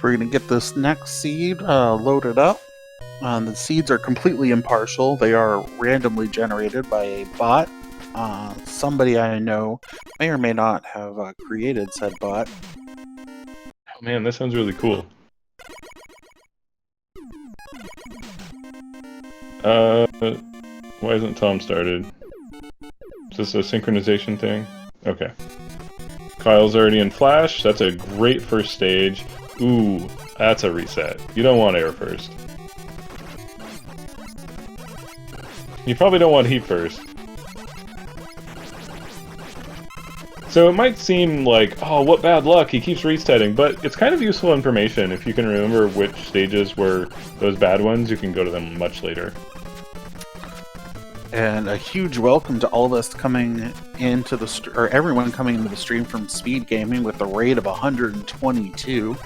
We're going to get this next seed loaded up. The seeds are completely impartial. They are randomly generated by a bot. Somebody I know may or may not have created said bot. Oh man, that sounds really cool. Why isn't Tom started? Is this a synchronization thing? Okay. Kyle's already in Flash. That's a great first stage. Ooh, that's a reset. You don't want air first. You probably don't want heat first. So it might seem like, oh, what bad luck, he keeps resetting, but it's kind of useful information. If you can remember which stages were those bad ones, you can go to them much later. And a huge welcome to all of us coming into the or everyone coming into the stream from SpeedGaming with a rate of 122.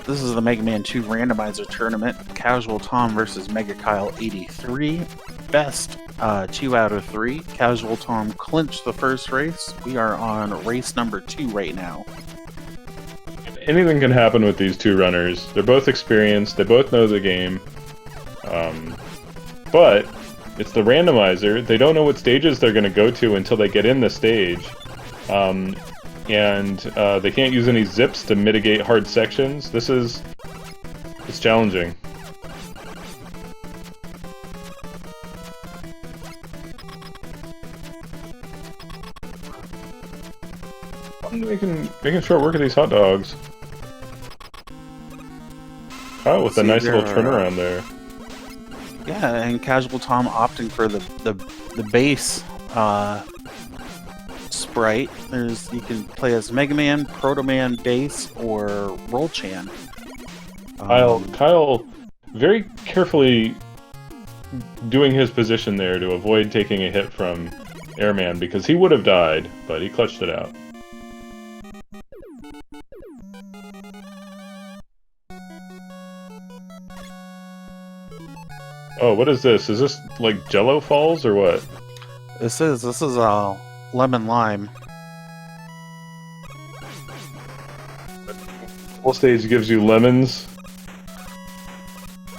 This is the Mega Man 2 Randomizer tournament. CasualTom versus megakyle83. Best 2 out of 3. CasualTom clinched the first race. We are on race number 2 right now. Anything can happen with these two runners. They're both experienced. They both know the game. But it's the randomizer. They don't know what stages they're going to go to until they get in the stage. And they can't use any zips to mitigate hard sections. It's challenging. I'm making short work of these hot dogs. Oh, with a nice little trim around there. Yeah, and CasualTom opting for the base sprite. You can play as Mega Man, Proto Man, Base, or Roll-Chan. Kyle very carefully doing his position there to avoid taking a hit from Airman, because he would have died, but he clutched it out. Oh, what is this? Is this like Jello Falls or what? This is lemon lime. Full stage gives you lemons.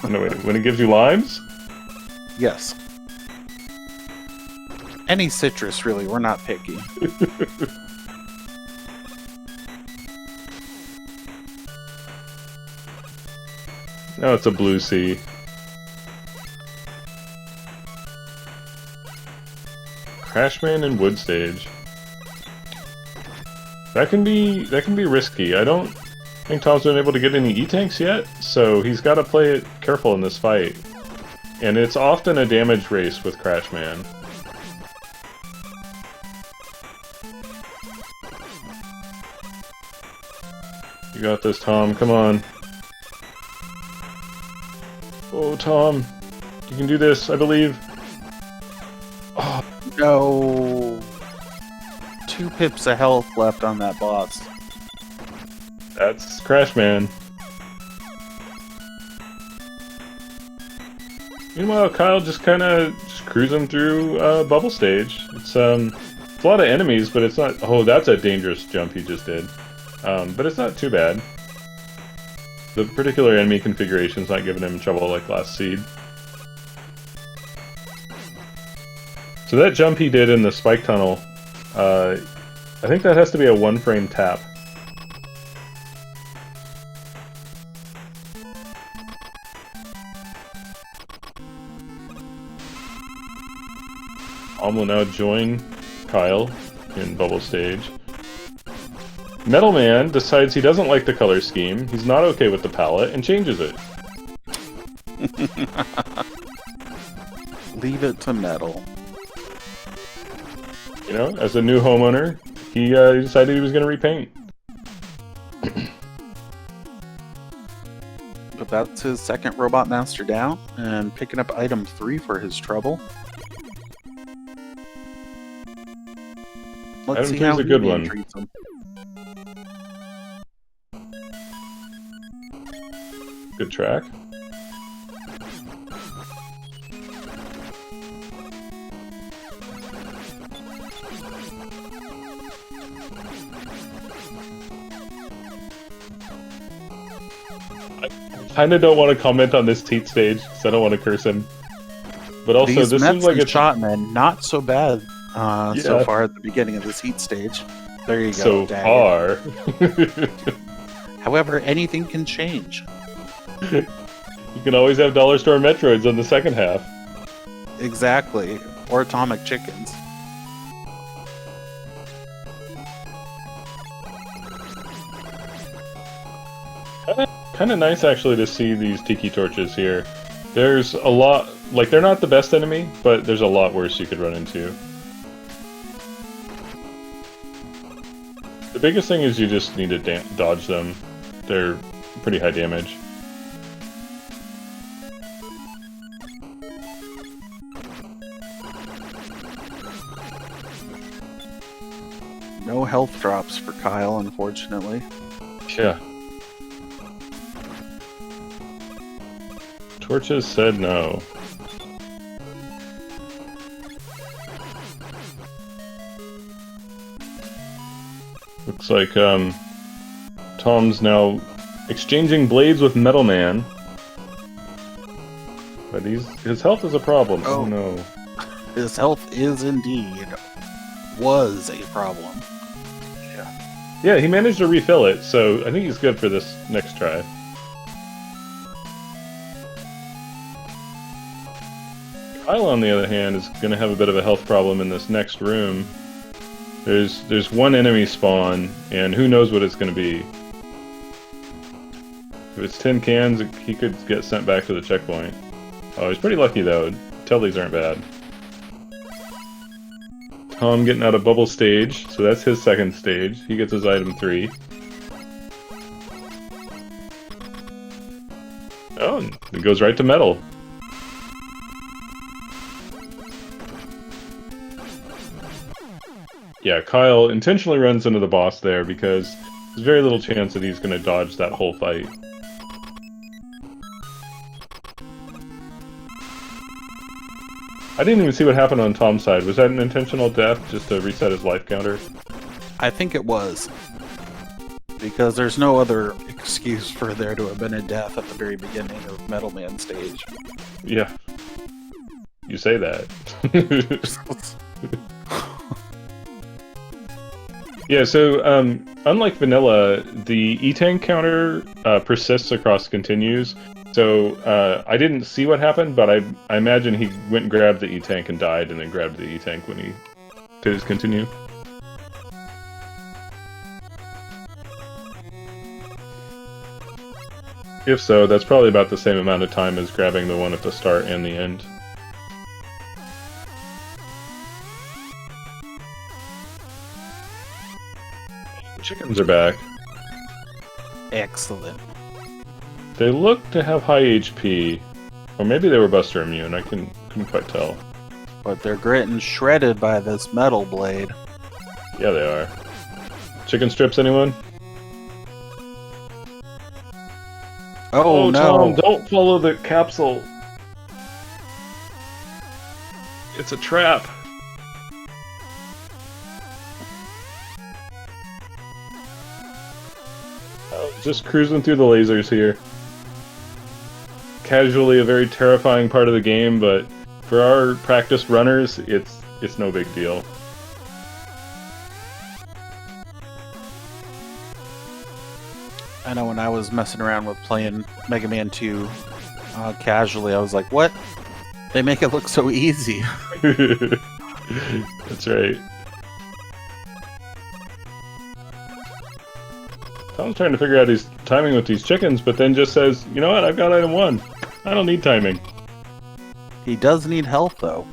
No, wait, when it gives you limes? Yes. Any citrus, really. We're not picky. No, it's a blue sea. Crashman and Wood Stage. That can be risky. I don't think Tom's been able to get any E-tanks yet, so he's got to play it careful in this fight. And it's often a damage race with Crashman. You got this, Tom. Come on. Oh, Tom. You can do this, I believe. Oh. No. 2 pips of health left on that boss. That's Crashman. Meanwhile, Kyle just kind of cruising through Bubble Stage. It's a lot of enemies, but it's not... Oh, that's a dangerous jump he just did. But it's not too bad. The particular enemy configuration's not giving him trouble like last seed. So that jump he did in the spike tunnel, I think that has to be a 1-frame tap. Tom will now join Kyle in Bubble Stage. Metal Man decides he doesn't like the color scheme, he's not okay with the palette, and changes it. Leave it to Metal. You know, as a new homeowner, he decided he was going to repaint. But that's his second Robot Master down, and picking up item 3 for his trouble. Let's see how a good one. Treats him. Good track. kinda don't want to comment on this Teat stage, because I don't want to curse him. But also, These this Mets seems like and it's Shotmen, not so bad Yeah. so far at the beginning of this heat stage. There you go. so Dagger. far. However, anything can change. You can always have Dollar Store Metroids on the second half. Exactly. Or atomic chickens. Kind of nice, actually, to see these Tiki Torches here. There's a lot... Like, they're not the best enemy, but there's a lot worse you could run into. The biggest thing is you just need to dodge them. They're pretty high damage. No health drops for Kyle, unfortunately. Yeah. Torches said no. Looks like Tom's now exchanging blades with Metal Man. But his health is a problem. Oh no. His health is indeed was a problem. Yeah, he managed to refill it, so I think he's good for this next try. Kyle, on the other hand, is going to have a bit of a health problem in this next room. There's one enemy spawn, and who knows what it's going to be. If it's tin cans, he could get sent back to the checkpoint. Oh, he's pretty lucky though. Tellies aren't bad. Tom getting out of bubble stage, so that's his second stage. He gets his item 3. Oh, and it goes right to metal. Yeah, Kyle intentionally runs into the boss there because there's very little chance that he's going to dodge that whole fight. I didn't even see what happened on Tom's side. Was that an intentional death just to reset his life counter? I think it was. Because there's no other excuse for there to have been a death at the very beginning of Metal Man stage. Yeah. You say that. Yeah, so, unlike Vanilla, the E-Tank counter persists across continues. So, I didn't see what happened, but I imagine he went and grabbed the E-Tank and died, and then grabbed the E-Tank when he did his continue. If so, that's probably about the same amount of time as grabbing the one at the start and the end. Chickens are back. Excellent. They look to have high HP. Or maybe they were Buster immune, I couldn't quite tell. But they're getting shredded by this metal blade. Yeah, they are. Chicken strips, anyone? Oh no! Tom, don't follow the capsule! It's a trap! Just cruising through the lasers here. Casually a very terrifying part of the game, but for our practiced runners, it's no big deal. I know when I was messing around with playing Mega Man 2 casually, I was like, what? They make it look so easy. That's right. Tom's trying to figure out his timing with these chickens, but then just says, you know what, I've got item 1. I don't need timing. He does need health, though.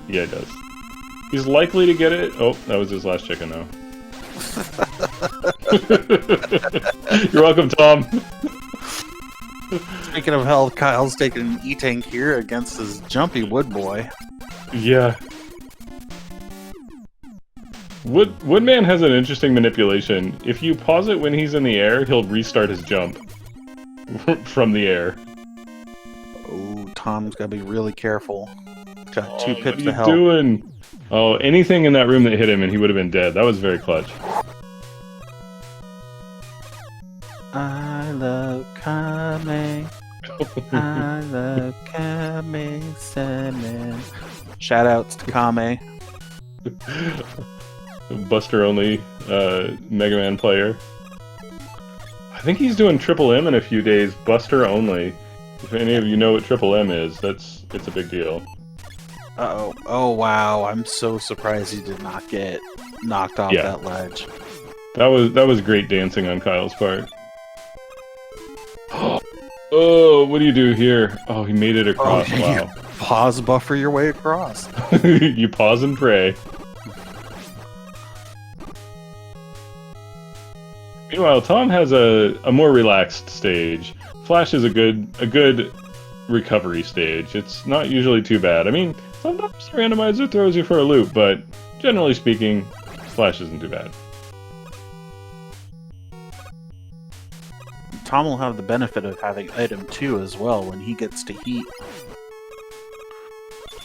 Yeah, he does. He's likely to get it. Oh, that was his last chicken, though. You're welcome, Tom. Speaking of health, Kyle's taking an E-Tank here against his jumpy wood boy. Yeah. Woodman has an interesting manipulation. If you pause it when he's in the air, he'll restart his jump from the air. Oh, Tom's gotta be really careful. Got 2 pips what are to you help. doing? Oh, anything in that room that hit him and he would have been dead. That was very clutch. I love Kyle. Kame. I love Kame Semen. Shout outs to Kame. Buster only Mega Man player. I think he's doing Triple M in a few days. Buster only. If any of you know what Triple M is, it's a big deal. Uh-oh. Oh, wow. I'm so surprised he did not get knocked off that ledge. That was great dancing on Kyle's part. Oh, what do you do here? Oh, he made it across. Oh, wow. Pause buffer your way across. You pause and pray. Meanwhile, Tom has a more relaxed stage. Flash is a good recovery stage. It's not usually too bad. I mean, sometimes the randomizer throws you for a loop, but generally speaking, Flash isn't too bad. Tom will have the benefit of having item 2 as well when he gets to heat.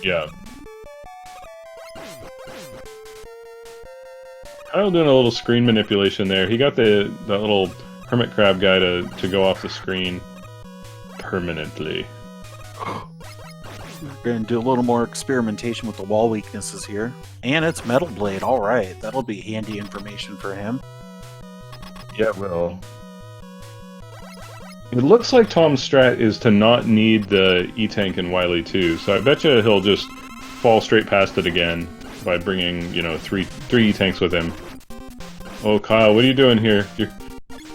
Yeah. Kyle doing a little screen manipulation there. He got the little hermit crab guy to go off the screen permanently. We're going to do a little more experimentation with the wall weaknesses here. And it's Metal Blade, alright. That'll be handy information for him. Yeah, well. It looks like Tom's strat is to not need the E-Tank and Wily 2, so I bet you he'll just fall straight past it again by bringing, you know, three E-Tanks with him. Oh, Kyle, what are you doing here?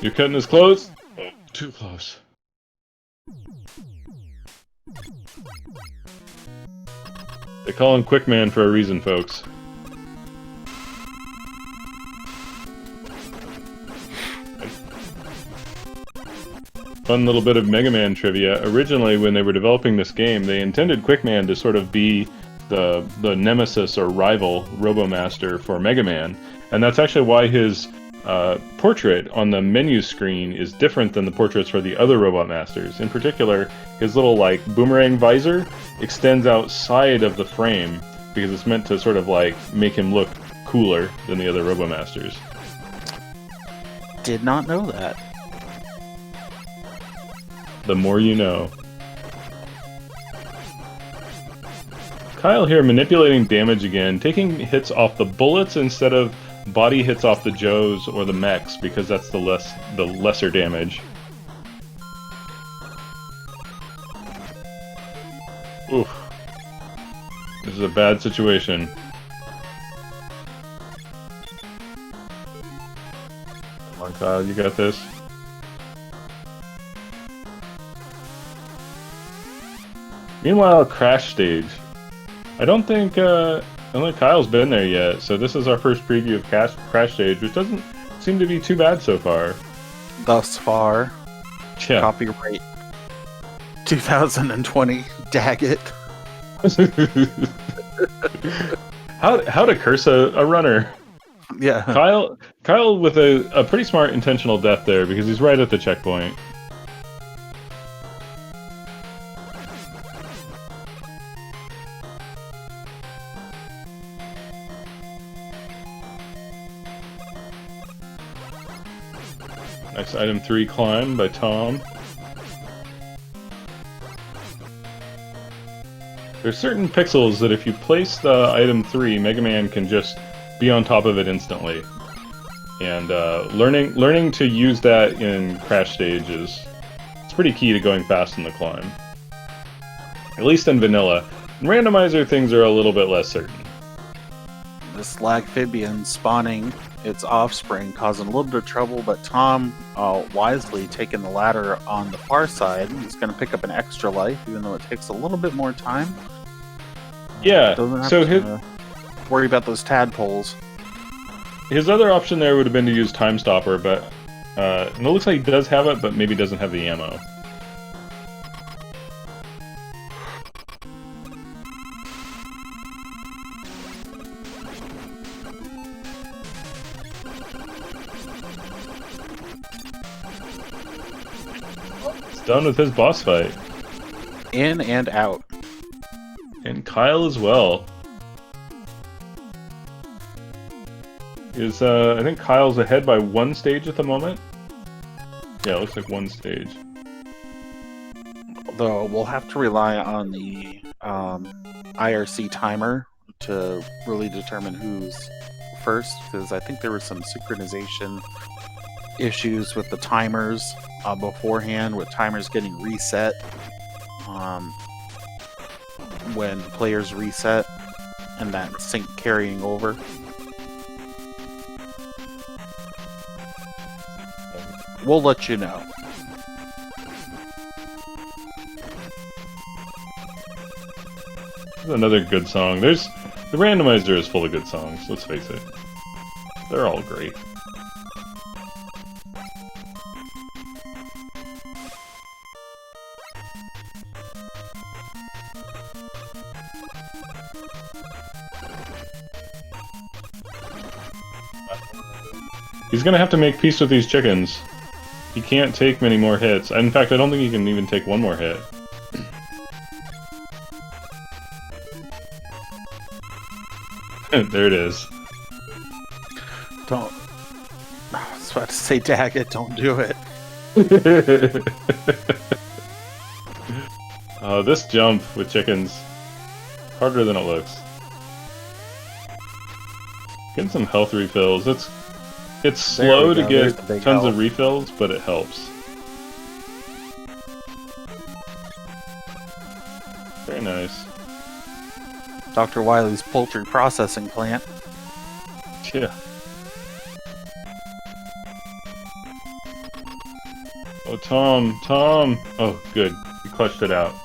You're cutting his clothes? Oh, too close. They call him Quick Man for a reason, folks. Fun little bit of Mega Man trivia. Originally, when they were developing this game, they intended Quick Man to sort of be the nemesis or rival Robomaster for Mega Man, and that's actually why his portrait on the menu screen is different than the portraits for the other Robot Masters. In particular, his little like boomerang visor extends outside of the frame because it's meant to sort of like make him look cooler than the other Robomasters. Did not know that. The more you know. Kyle here manipulating damage again, taking hits off the bullets instead of body hits off the Joes or the mechs because that's the lesser damage. Oof. This is a bad situation. Come on, Kyle, you got this. Meanwhile, Crash Stage. I don't think Kyle's been there yet, so this is our first preview of Crash Stage, which doesn't seem to be too bad so far. Thus far. Yeah. Copyright 2020. Daggett. How to curse a runner. Yeah. Kyle with a pretty smart intentional death there because he's right at the checkpoint. Nice item 3 climb by Tom. There's certain pixels that if you place the item 3, Mega Man can just be on top of it instantly. And learning to use that in Crash Stage it's pretty key to going fast in the climb. At least in vanilla. In Randomizer, things are a little bit less certain. This Lagphibian spawning its offspring causing a little bit of trouble, but Tom wisely taking the ladder on the far side. He's going to pick up an extra life, even though it takes a little bit more time. Yeah, Doesn't have so to worry about those tadpoles. His other option there would have been to use Time Stopper, but and it looks like he does have it, but maybe doesn't have the ammo. Done with his boss fight. In and out. And Kyle as well. I think Kyle's ahead by one stage at the moment. Yeah, it looks like one stage. Though we'll have to rely on the IRC timer to really determine who's first, because I think there were some synchronization issues with the timers beforehand, with timers getting reset when players reset, and that sync carrying over. We'll let you know. Another good song. The randomizer is full of good songs, let's face it. They're all great. He's gonna have to make peace with these chickens. He can't take many more hits. In fact, I don't think he can even take one more hit. There it is. Don't. I was about to say, Daggett, don't do it. This jump with chickens, harder than it looks. Getting some health refills. It's slow to get tons of refills, but it helps. Very nice. Dr. Wiley's poultry processing plant. Yeah. Oh, Tom! Oh, good. He clutched it out.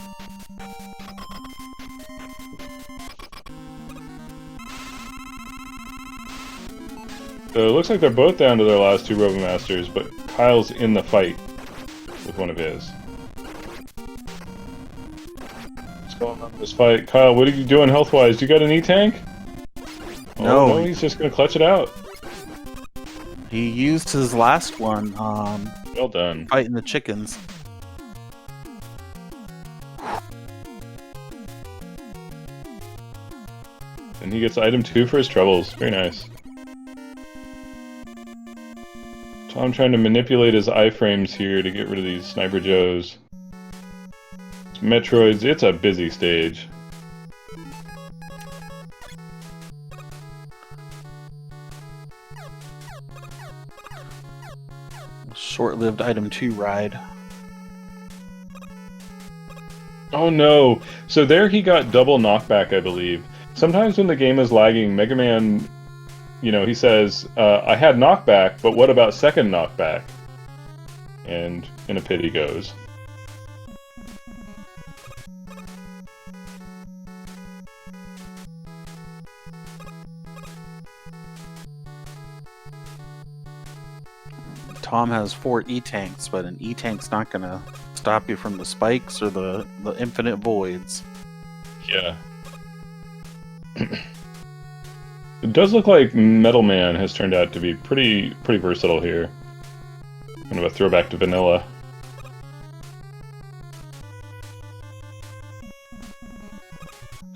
So it looks like they're both down to their last two Robomasters, but Kyle's in the fight with one of his. What's going on in this fight? Kyle, what are you doing health-wise? You got an E-tank? No. Oh, no, he's just gonna clutch it out. He used his last one, well done. fighting the chickens. And he gets item 2 for his troubles. Very nice. Tom trying to manipulate his iframes here to get rid of these Sniper Joes. Metroids, it's a busy stage. Short-lived item 2 ride. Oh no! So there he got double knockback, I believe. Sometimes when the game is lagging, Mega Man, you know, he says, I had knockback, but what about second knockback? And in a pit he goes. Tom has 4 E-tanks, but an E-tank's not gonna stop you from the spikes or the infinite voids. Yeah. It does look like Metal Man has turned out to be pretty versatile here. Kind of a throwback to vanilla.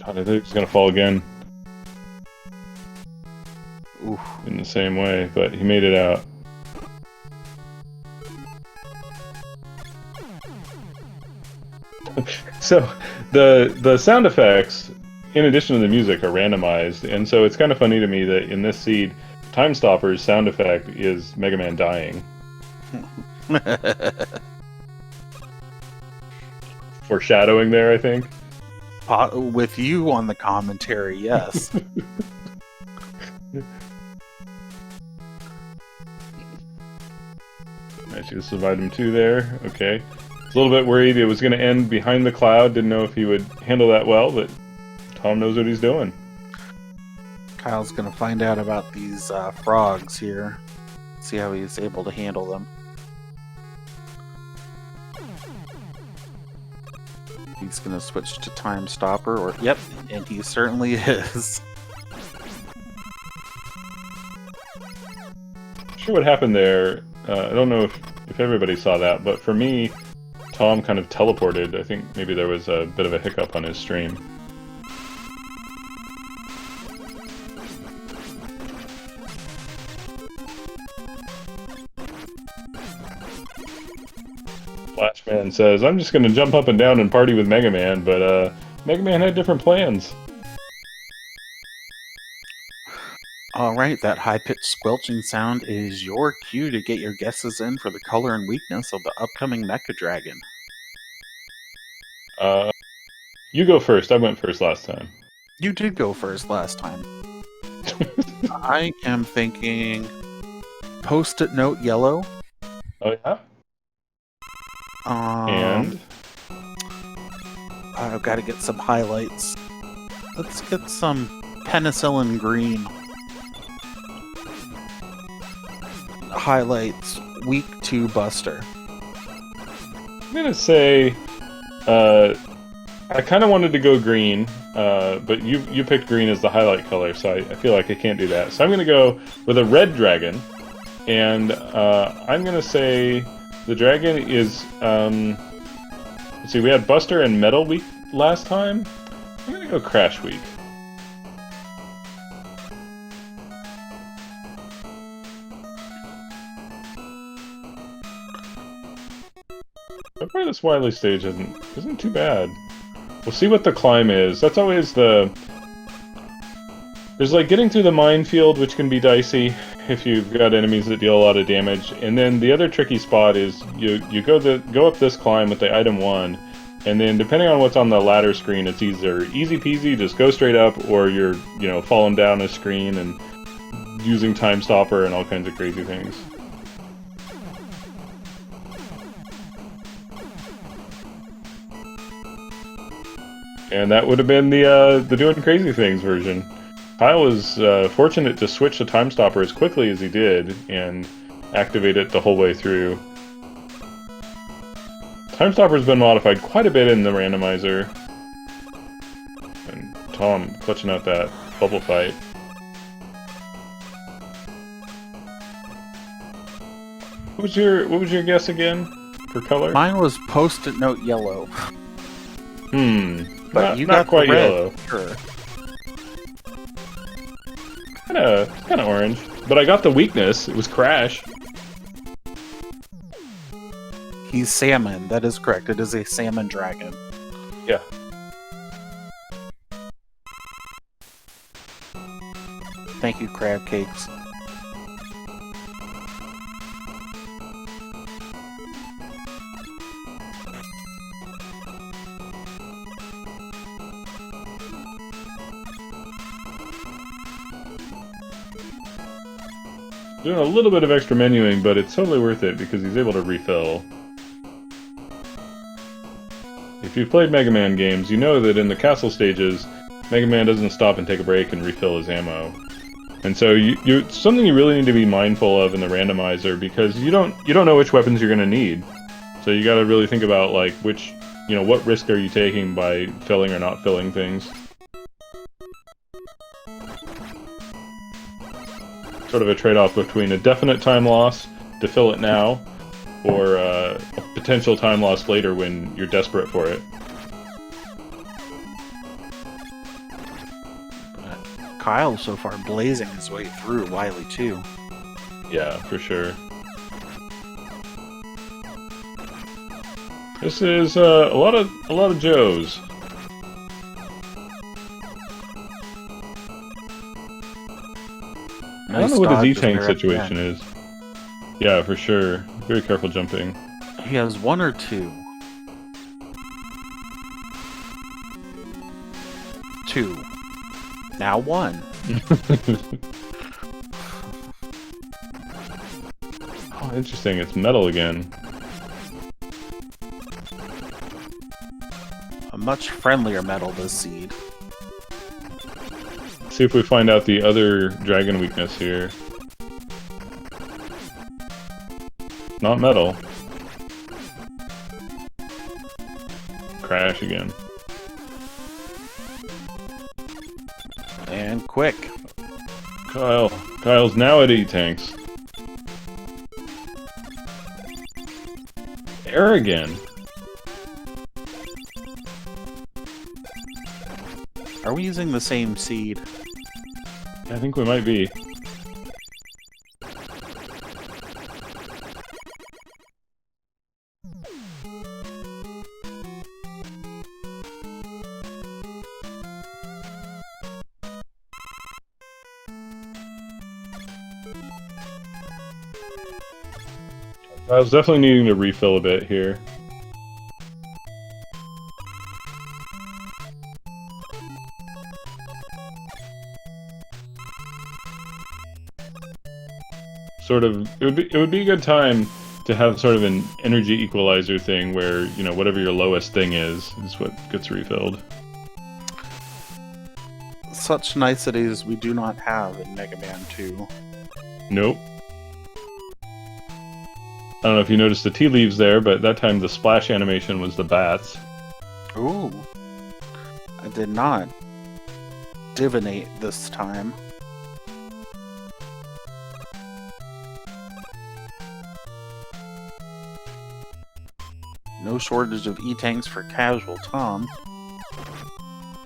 God, I think he's gonna fall again. Oof. In the same way, but he made it out. So, the sound effects, in addition to the music, are randomized, and so it's kind of funny to me that in this seed, Time Stopper's sound effect is Mega Man dying. Foreshadowing there, I think. With you on the commentary, yes. Nice use of item 2 there. Okay. A little bit worried it was going to end behind the cloud. Didn't know if he would handle that well, but Tom knows what he's doing. Kyle's gonna find out about these frogs here. See how he's able to handle them. He's gonna switch to Time Stopper, or yep, and he certainly is. Not sure what happened there. I don't know if everybody saw that, but for me, Tom kind of teleported. I think maybe there was a bit of a hiccup on his stream. Flashman and says, "I'm just gonna jump up and down and party with Mega Man," but Mega Man had different plans. Alright, that high-pitched squelching sound is your cue to get your guesses in for the color and weakness of the upcoming Mecha Dragon. You go first. I went first last time. You did go first last time. I am thinking Post-it note yellow. Oh yeah? And? I've got to get some highlights. Let's get some penicillin green. Highlights week 2 Buster. I'm gonna say, I kind of wanted to go green, but you picked green as the highlight color, so I feel like I can't do that. So I'm gonna go with a red dragon, and I'm gonna say the dragon is, let's see, we had Buster and Metal Week last time. I'm gonna go Crash Week. So far this Wily stage isn't too bad. We'll see what the climb is. That's always the... There's like getting through the minefield, which can be dicey if you've got enemies that deal a lot of damage. And then the other tricky spot is you go up this climb with the item 1, and then depending on what's on the ladder screen, it's either easy peasy, just go straight up, or you're, falling down a screen and using Time Stopper and all kinds of crazy things. And that would have been the Doing Crazy Things version. Kyle was fortunate to switch to Time Stopper as quickly as he did and activate it the whole way through. Time Stopper's been modified quite a bit in the randomizer. And Tom clutching out that bubble fight. What was your guess again for color? Mine was Post-it note yellow. But you not got quite the red. yellow. Sure. Kind of orange. But I got the weakness. It was Crash. He's salmon. That is correct. It is a salmon dragon. Yeah. Thank you, crab cakes. Doing a little bit of extra menuing, but it's totally worth it because he's able to refill. If you've played Mega Man games, you know that in the castle stages, Mega Man doesn't stop and take a break and refill his ammo. And so it's something you really need to be mindful of in the randomizer because you don't know which weapons you're going to need. So you got to really think about like what risk are you taking by filling or not filling things. Sort of a trade-off between a definite time loss to fill it now, or a potential time loss later when you're desperate for it. Kyle so far blazing his way through Wily too. Yeah, for sure. This is a lot of Joes. I don't know what his E-Tank situation is. Yeah, for sure. Very careful jumping. He has 1 or 2. 2. Now 1. Oh, interesting. It's metal again. A much friendlier metal this seed. See if we find out the other dragon weakness here. Not metal. Crash again. And quick. Kyle's now at E-Tanks. Air again. Are we using the same seed? I think we might be. I was definitely needing to refill a bit here. It would be a good time to have sort of an energy equalizer thing where, you know, whatever your lowest thing is what gets refilled. Such niceties we do not have in Mega Man 2. Nope. I don't know if you noticed the tea leaves there, but that time the splash animation was the bats. Ooh. I did not divinate this time. No shortage of E-tanks for CasualTom.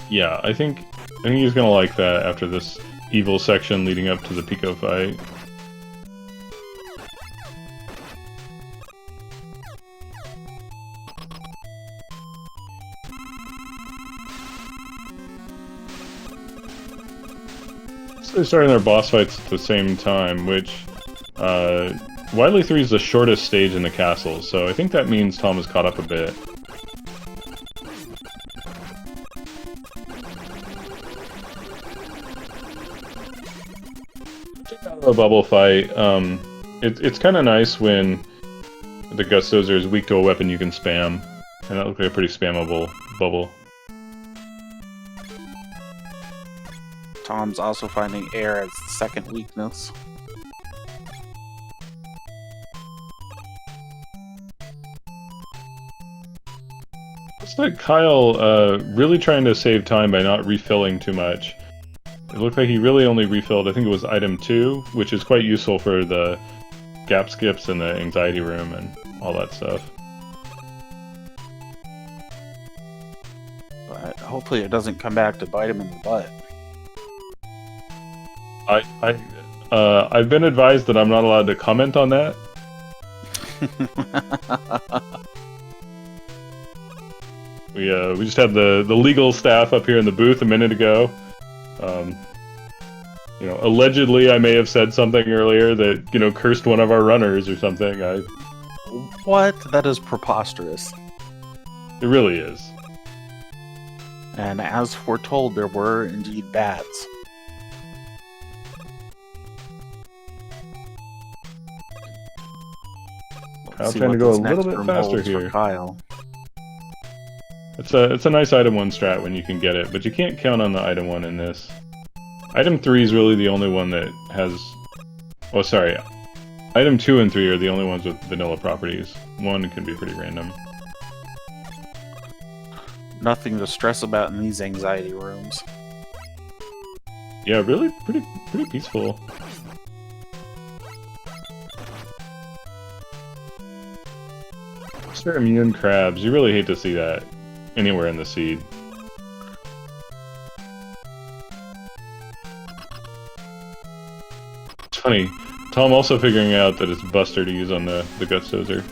Yeah, I think he's gonna like that after this evil section leading up to the Pico fight. So they're starting their boss fights at the same time, which Wily 3 is the shortest stage in the castle, so I think that means Tom has caught up a bit. A bubble fight. It's kind of nice when the Gust Dozer is weak to a weapon you can spam, and that looks like a pretty spammable bubble. Tom's also finding air as the second weakness. Looks like Kyle really trying to save time by not refilling too much. It looked like he really only refilled, I think it was item 2, which is quite useful for the gap skips in the anxiety room and all that stuff. But hopefully it doesn't come back to bite him in the butt. I've been advised that I'm not allowed to comment on that. We just had the legal staff up here in the booth a minute ago. You know, allegedly I may have said something earlier that, you know, cursed one of our runners or something. What? That is preposterous. It really is. And as foretold, there were indeed bats. I'm trying to go a little bit faster here. Kyle. It's a nice item 1 strat when you can get it, but you can't count on the item 1 in this. Item 3 is really the only one that has... Oh, sorry. Item 2 and 3 are the only ones with vanilla properties. 1 can be pretty random. Nothing to stress about in these anxiety rooms. Yeah, really pretty peaceful. Extra immune crabs. You really hate to see that anywhere in the seed. It's funny. Tom also figuring out that it's Buster to use on the Guts Dozer.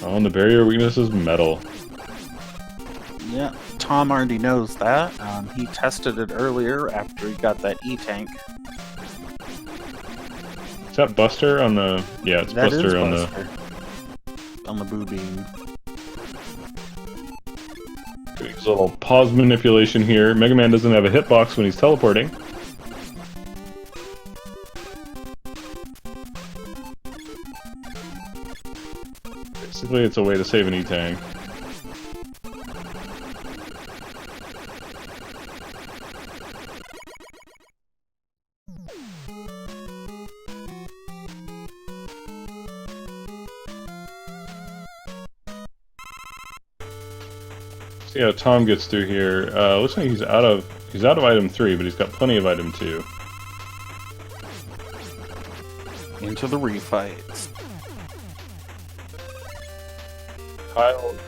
Oh, and the barrier weakness is metal. Yeah, Tom already knows that. He tested it earlier after he got that E-tank. Is that Buster on the... Yeah, it's That Buster is on Buster. On the boo beam. There's a little pause manipulation here. Mega Man doesn't have a hitbox when he's teleporting. Basically, it's a way to save an E-tank. See how Tom gets through here. Looks like he's out of item 3, but he's got plenty of item 2. Into the refights.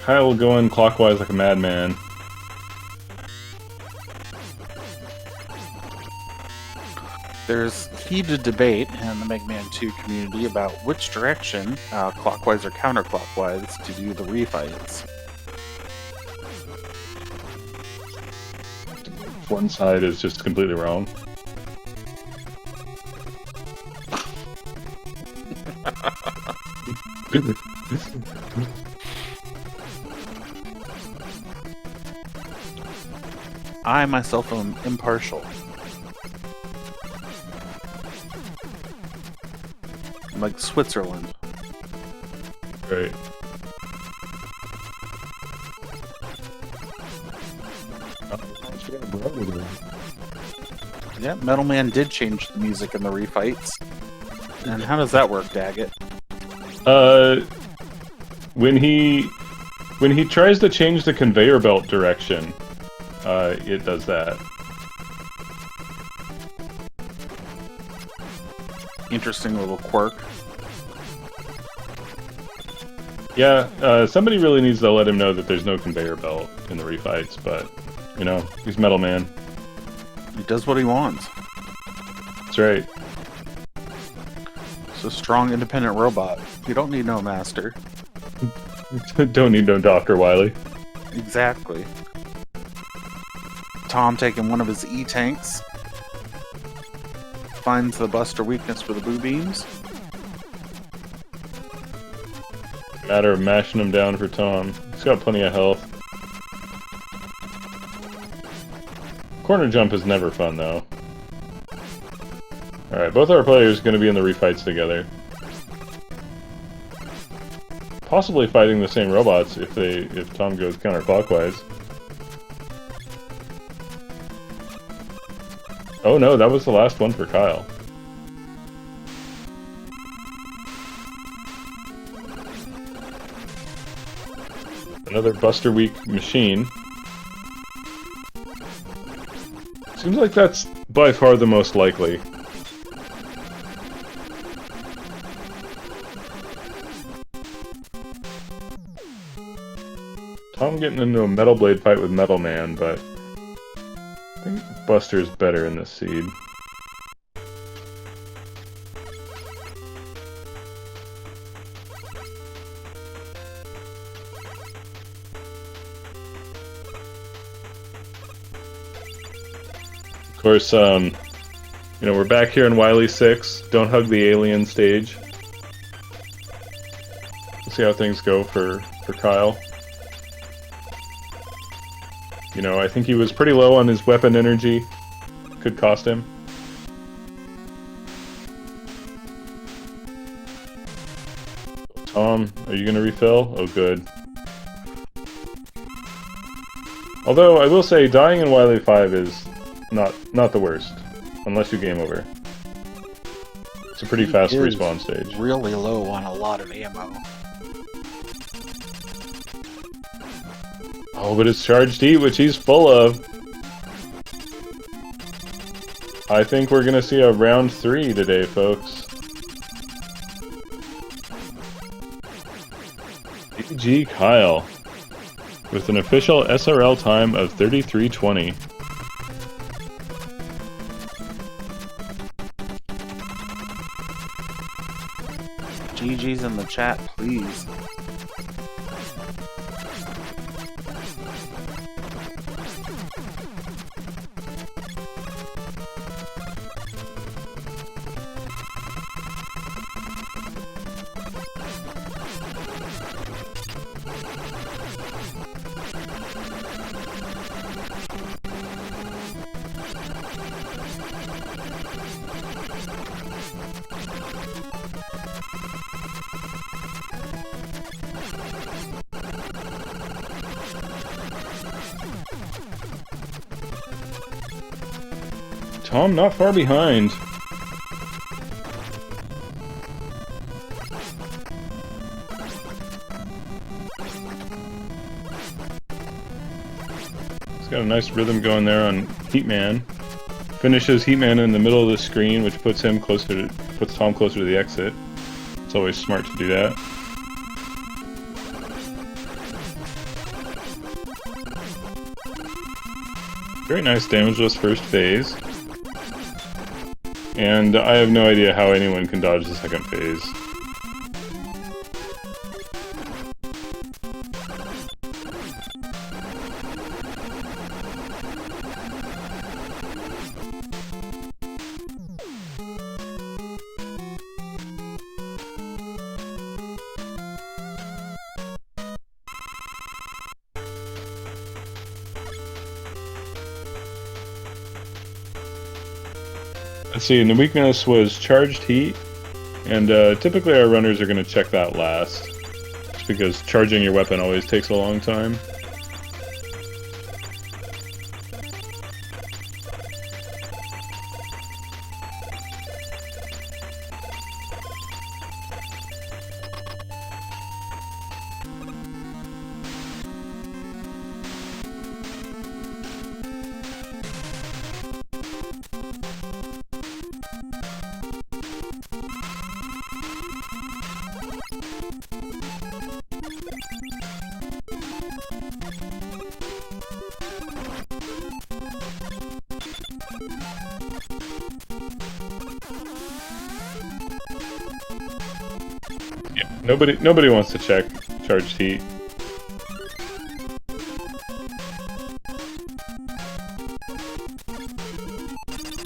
Kyle going clockwise like a madman. There's heated debate in the Mega Man 2 community about which direction, clockwise or counterclockwise, to do the refights. One side is just completely wrong. I myself am impartial. I'm like Switzerland. Right. Yeah, Metal Man did change the music in the refights. And how does that work, Daggett? When he tries to change the conveyor belt direction, it does that. Interesting little quirk. Yeah, somebody really needs to let him know that there's no conveyor belt in the refights, but, you know, he's Metal Man. He does what he wants. That's right. It's a strong, independent robot. You don't need no master. Don't need no Dr. Wily. Exactly. Tom taking one of his E-tanks. Finds the buster weakness for the boo beams. Matter of mashing him down for Tom. He's got plenty of health. Corner jump is never fun, though. Alright, both our players are going to be in the refights together. Possibly fighting the same robots if Tom goes counterclockwise. Oh no, that was the last one for Kyle. Another Buster Weak machine. Seems like that's by far the most likely. Tom getting into a Metal Blade fight with Metal Man, but I think Buster's better in this seed. Of course, you know, we're back here in Wily 6. Don't hug the alien stage. We'll see how things go for Kyle. You know, I think he was pretty low on his weapon energy. Could cost him. Tom, are you gonna refill? Oh, good. Although, I will say, dying in Wily 5 is not the worst. Unless you game over. It's a pretty fast respawn stage. Really low on a lot of ammo. Oh, but it's charged heat, which he's full of. I think we're gonna see a round 3 today, folks. GG Kyle, with an official SRL time of 33:20. GG's in the chat, please. Tom not far behind. He's got a nice rhythm going there on Heatman. Finishes Heatman in the middle of the screen, which puts Tom closer to the exit. It's always smart to do that. Very nice damageless first phase. And I have no idea how anyone can dodge the second phase. Let's see, and the weakness was charged heat, and typically our runners are going to check that last, just because charging your weapon always takes a long time. Nobody wants to check charged heat.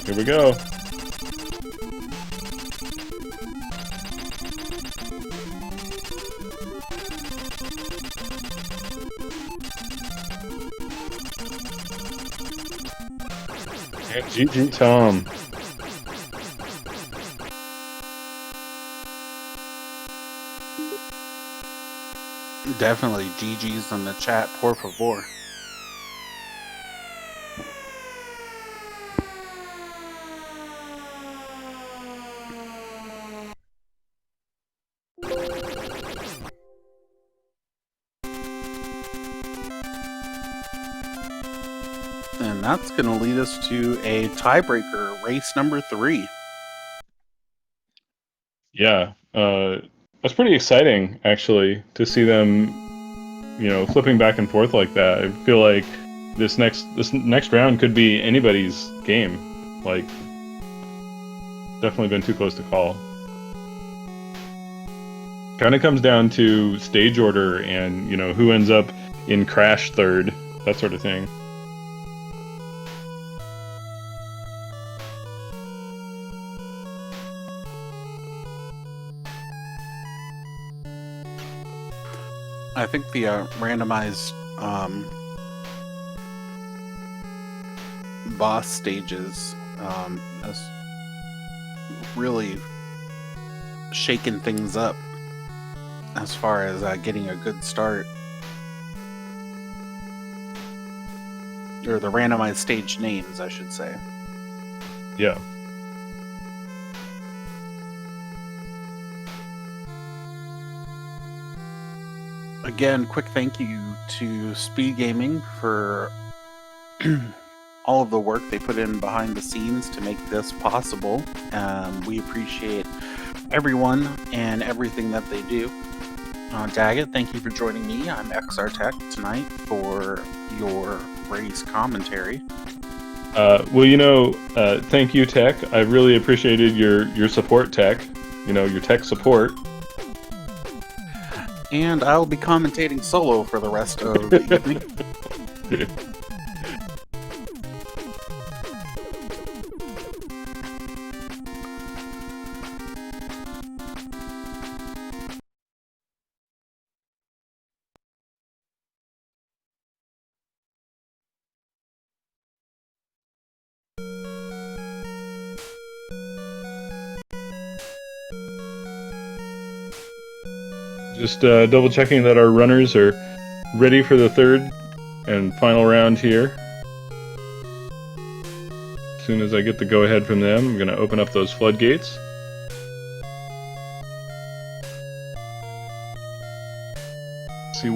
Here we go. And GG-Tom. Definitely GG's in the chat, por favor. And that's going to lead us to a tiebreaker, race number 3. Yeah, that's pretty exciting, actually, to see them, you know, flipping back and forth like that. I feel like this next round could be anybody's game. Like, definitely been too close to call. Kind of comes down to stage order and, you know, who ends up in Crash third, that sort of thing. I think the randomized boss stages has really shaken things up as far as getting a good start. Or the randomized stage names, I should say. Yeah. Again, quick thank you to SpeedGaming for all of the work they put in behind the scenes to make this possible. We appreciate everyone and everything that they do. Daggett, thank you for joining me. I'm XR Tech tonight for your race commentary. Well, you know, thank you, Tech. I really appreciated your support, Tech. You know, your tech support. And I'll be commentating solo for the rest of the evening. Just double checking that our runners are ready for the third and final round here. As soon as I get the go-ahead from them, I'm going to open up those floodgates. See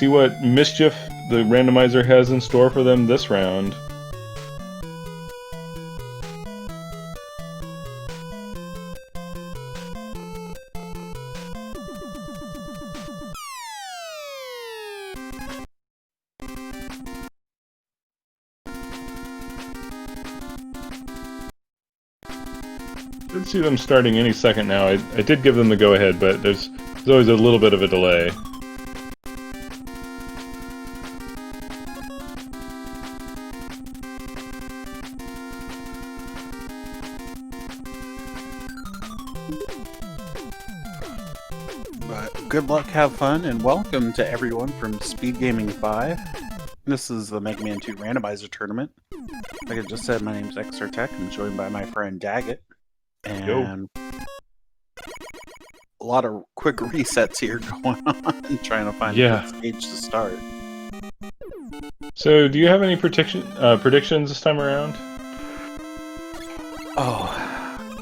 what mischief the randomizer has in store for them this round. Should see them starting any second now. I did give them the go-ahead, but there's always a little bit of a delay. But good luck, have fun, and welcome to everyone from SpeedGaming 5. This is the Mega Man 2 Randomizer Tournament. Like I just said, my name's XRTech. I'm joined by my friend Daggett. And a lot of quick resets here going on, trying to find a good stage to start. So, do you have any predictions this time around? Oh,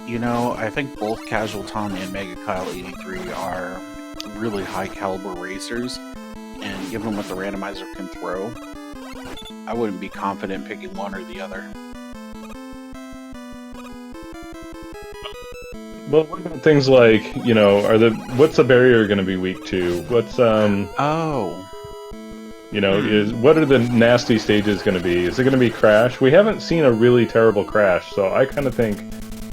you know, I think both CasualTom and megakyle83 are really high caliber racers, and given what the randomizer can throw, I wouldn't be confident picking one or the other. Well, what about things like, you know, what's the barrier going to be weak to? What's you know, what are the nasty stages going to be? Is it going to be Crash? We haven't seen a really terrible Crash, so I kind of think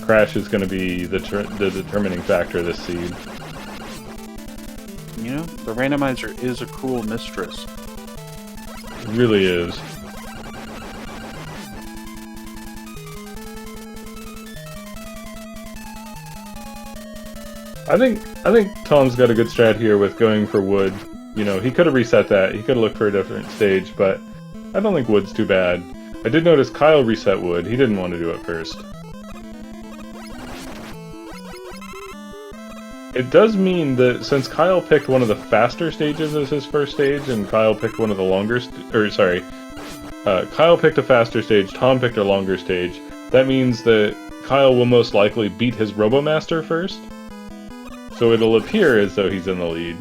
Crash is going to be the determining factor this seed. You know, the randomizer is a cruel mistress. It really is. I think Tom's got a good strat here with going for wood. You know, he could have reset that. He could have looked for a different stage, but I don't think wood's too bad. I did notice Kyle reset wood. He didn't want to do it first. It does mean that since Kyle picked one of the faster stages as his first stage, and Kyle picked one of the longer, Kyle picked a faster stage, Tom picked a longer stage, that means that Kyle will most likely beat his RoboMaster first. So it'll appear as though he's in the lead.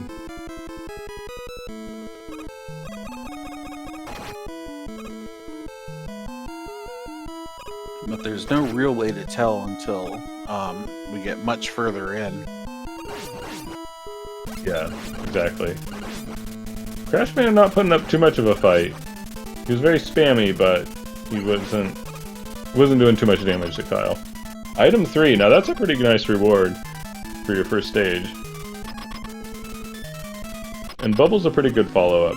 But there's no real way to tell until we get much further in. Yeah, exactly. Crashman not putting up too much of a fight. He was very spammy, but he wasn't doing too much damage to Kyle. Item 3, now that's a pretty nice reward for your first stage. And Bubble's a pretty good follow-up.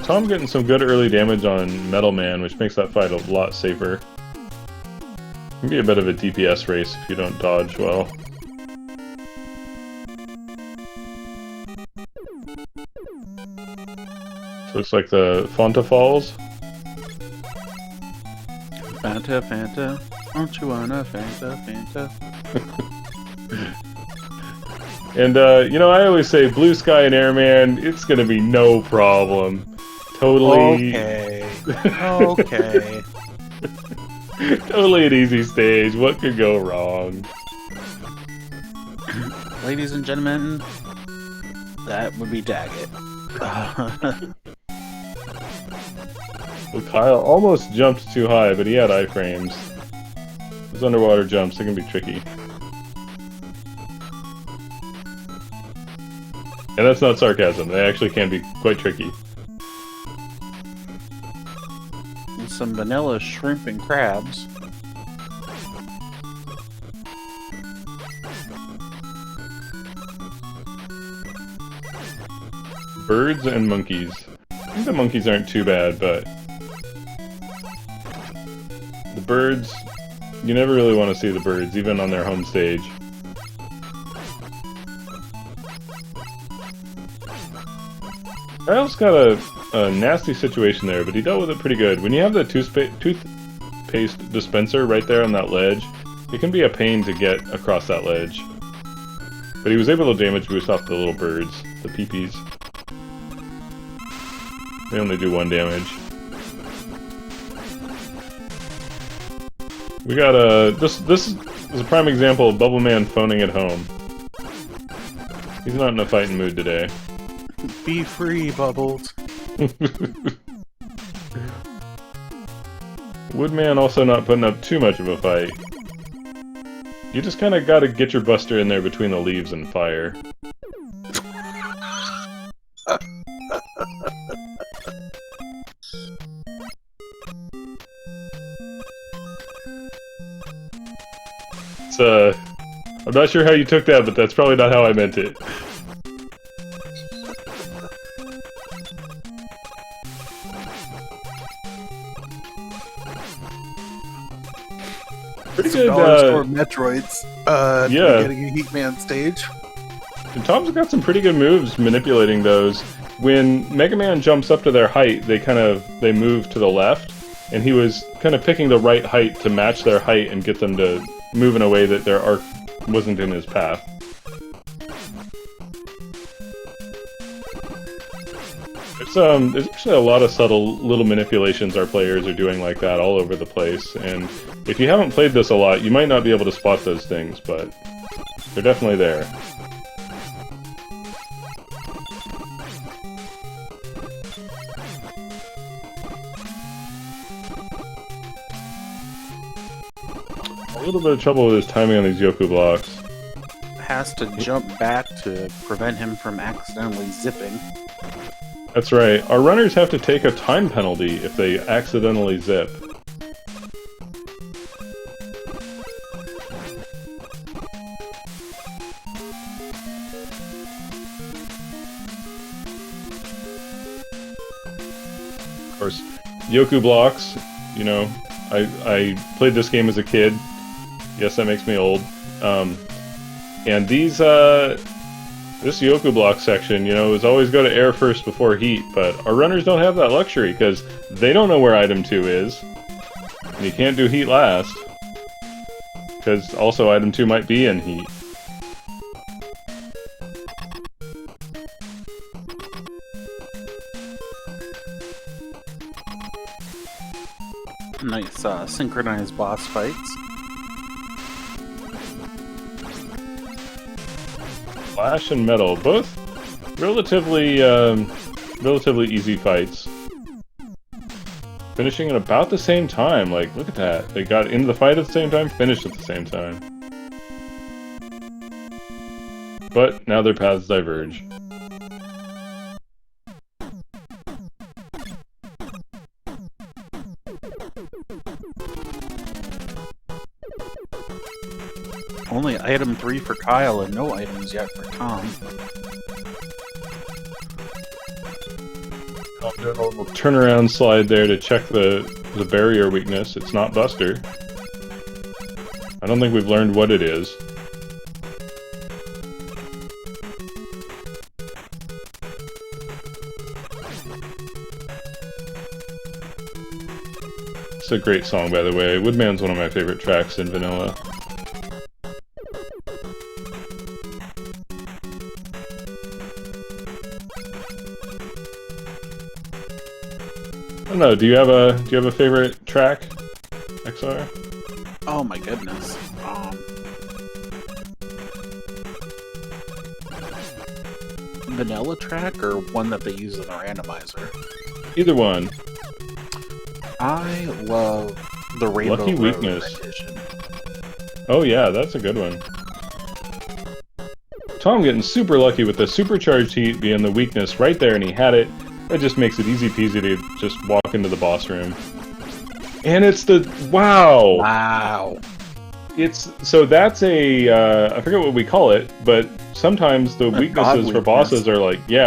Tom getting some good early damage on Metal Man, which makes that fight a lot safer. It can be a bit of a DPS race if you don't dodge well. So looks like the Fanta Falls. Fanta, Fanta, don't you wanna Fanta, Fanta? And, you know, I always say Blue Sky and Airman, it's gonna be no problem. Totally... Okay. Okay. Totally an easy stage. What could go wrong? Ladies and gentlemen, that would be Daggett. Well, Kyle almost jumped too high, but he had iframes. Those underwater jumps, they can be tricky. And that's not sarcasm, they actually can be quite tricky. And some vanilla shrimp and crabs. Birds and monkeys. I think the monkeys aren't too bad, but... the birds... you never really want to see the birds, even on their home stage. Kyle's got a nasty situation there, but he dealt with it pretty good. When you have the toothpaste dispenser right there on that ledge, it can be a pain to get across that ledge. But he was able to damage boost off the little birds, the peepees. They only do 1 damage. We got this is a prime example of Bubble Man phoning it home. He's not in a fighting mood today. Be free, Bubbles. Woodman also not putting up too much of a fight. You just kind of got to get your buster in there between the leaves and fire. I'm not sure how you took that, but that's probably not how I meant it. Pretty Some good. dollar store Metroids. Yeah. Getting a Heatman stage. And Tom's got some pretty good moves manipulating those. When Mega Man jumps up to their height, they move to the left, and he was kind of picking the right height to match their height and get them to move in a way that their arc wasn't in his path. There's actually a lot of subtle little manipulations our players are doing like that all over the place, and if you haven't played this a lot, you might not be able to spot those things, but they're definitely there. A little bit of trouble with his timing on these Yoku blocks. Has to jump back to prevent him from accidentally zipping. That's right. Our runners have to take a time penalty if they accidentally zip. Of course, Yoku blocks, you know, I played this game as a kid. Yes, that makes me old. And these, this Yoku block section, you know, is always go to air first before heat, but our runners don't have that luxury, because they don't know where item 2 is. And you can't do heat last. Because also item 2 might be in heat. Nice synchronized boss fights. Flash and Metal, both relatively easy fights. Finishing at about the same time, like, look at that. They got into the fight at the same time, finished at the same time. But now their paths diverge. Only item 3 for Kyle and no items yet for Tom. I'll do a little turnaround slide there to check the barrier weakness. It's not Buster. I don't think we've learned what it is. It's a great song, by the way. Woodman's one of my favorite tracks in vanilla. I don't know. Do you have a favorite track, XR? Oh my goodness. Vanilla track or one that they use in the randomizer? Either one. I love the Rainbow Lucky Road Weakness. rendition. Oh yeah, that's a good one. Tom getting super lucky with the supercharged heat being the weakness right there, and he had it. It just makes it easy peasy to just walk into the boss room. And it's the... Wow! Wow. It's... So that's a... I forget what we call it, but sometimes the weaknesses for bosses are like... Yeah,